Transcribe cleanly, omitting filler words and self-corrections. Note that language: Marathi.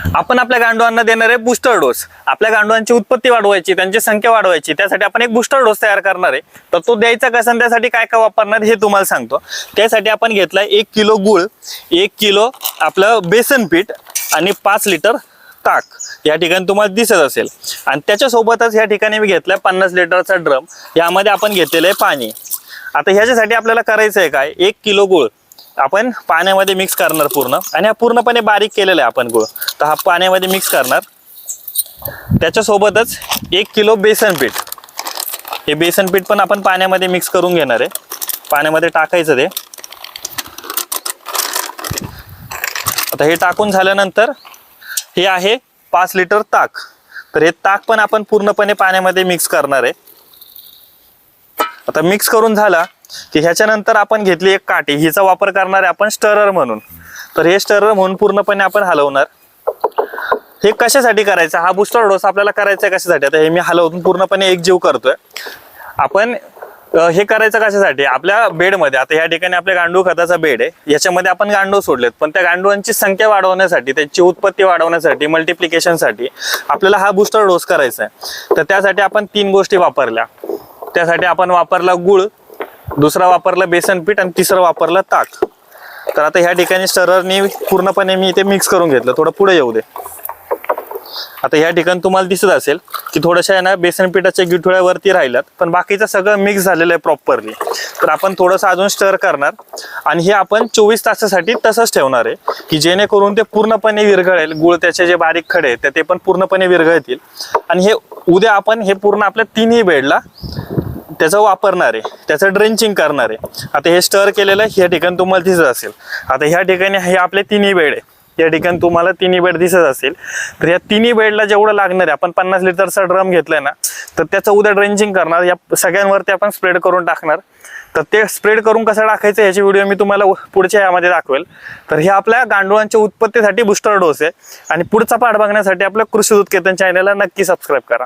आपण आपल्या गांडूळांना देणारे बूस्टर डोस, आपल्या गांडूळांची उत्पत्ती वाढवायची, त्यांची संख्या वाढवायची, त्यासाठी आपण एक बूस्टर डोस तयार करणार आहे। तर तो द्यायचा कसा आणि त्यासाठी काय काय वापरणार हे तुम्हाला सांगतो। त्यासाठी आपण घेतलाय 1 किलो गूळ, 1 किलो आपलं बेसन पीठ आणि 5 लिटर ताक या ठिकाणी तुम्हाला दिसत असेल। आणि त्याच्यासोबतच या ठिकाणी मी घेतलाय 50 लिटरचा ड्रम, यामध्ये आपण घेतलेलं आहे पाणी। आता ह्याच्यासाठी आपल्याला करायचं आहे काय, 1 किलो गूळ आपण पाण्यामध्ये मिक्स करणार पूर्ण, आणि हा पूर्णपणे बारीक केलेला आहे आपण गूळ, तर हा पाण्यामध्ये मिक्स करणार। त्याच्यासोबतच 1 किलो बेसन पीठ, हे बेसन पीठ पण आपण पाण्यामध्ये मिक्स करून घेणार आहे, पाण्यामध्ये टाकायचं ते। आता हे टाकून झाल्यानंतर हे आहे 5 लिटर ताक, तर हे ताक पण आपण पूर्णपणे पाण्यामध्ये मिक्स करणार आहे। आता मिक्स करून झाला की ह्याच्यानंतर आपण घेतली एक काठी, हिचा वापर करणार आहे आपण स्टरर म्हणून। तर हे स्टरर म्हणून पूर्णपणे आपण हलवणार। हे कशासाठी करायचं, हा बूस्टर डोस आपल्याला करायचा आहे कशासाठी, आता हे मी हलवून पूर्णपणे एकजीव करतोय। आपण हे करायचं कशासाठी, आपल्या बेडमध्ये, आता या ठिकाणी आपल्या गांडूळ खताचा बेड आहे, याच्यामध्ये आपण गांडूळ सोडलेत, पण त्या गांडूळांची संख्या वाढवण्यासाठी, त्यांची उत्पत्ती वाढवण्यासाठी, मल्टिप्लिकेशनसाठी आपल्याला हा बूस्टर डोस करायचा आहे। तर त्यासाठी आपण 3 गोष्टी वापरल्या। त्यासाठी आपण वापरला गूळ, दुसरा वापरला बेसन पीठ आणि तिसरं वापरलं ताक। तर आता ह्या ठिकाणी स्टररनी पूर्णपणे मी इथे मिक्स करून घेतलं, थोडं पुढे येऊ दे। आता ह्या ठिकाणी तुम्हाला दिसत असेल की थोड्याशा आहे ना बेसन पिठाच्या गिठोळ्या वरती राहिल्यात, पण बाकीचं सगळं मिक्स झालेलं आहे प्रॉपरली। तर आपण थोडंसं अजून स्टर करणार आणि हे आपण 24 तासासाठी तसंच ठेवणार आहे, की जेणेकरून ते पूर्णपणे विरघळेल। गूळ त्याचे जे बारीक खडे आहेत ते पण पूर्णपणे विरघळतील, आणि हे उद्या आपण हे पूर्ण आपल्या 3ही बेडला त्याचं वापरणार आहे, त्याचं ड्रेंचिंग करणार आहे। आता हे स्टर केलेलं आहे, या ठिकाणी तुम्हाला दिसत असेल। आता ह्या ठिकाणी हे आपले 3ही बेड आहे, या ठिकाणी तुम्हाला 3ही बेड दिसत असेल। तर या 3ही बेडला जेवढं लागणार आहे, आपण 50 लिटरचा ड्रम घेतलाय ना, तर त्याचं उद्या ड्रेंचिंग करणार, या सगळ्यांवरती आपण स्प्रेड करून टाकणार। तर ते स्प्रेड करून कसं टाकायचं याची व्हिडिओ मी तुम्हाला पुढच्या यामध्ये दाखवेल। तर हे आपल्या गांडूळांच्या उत्पत्तीसाठी बूस्टर डोस आहे, आणि पुढचा पाठ बघण्यासाठी आपल्या कृषी दूत केतन चॅनलला नक्की सबस्क्राईब करा।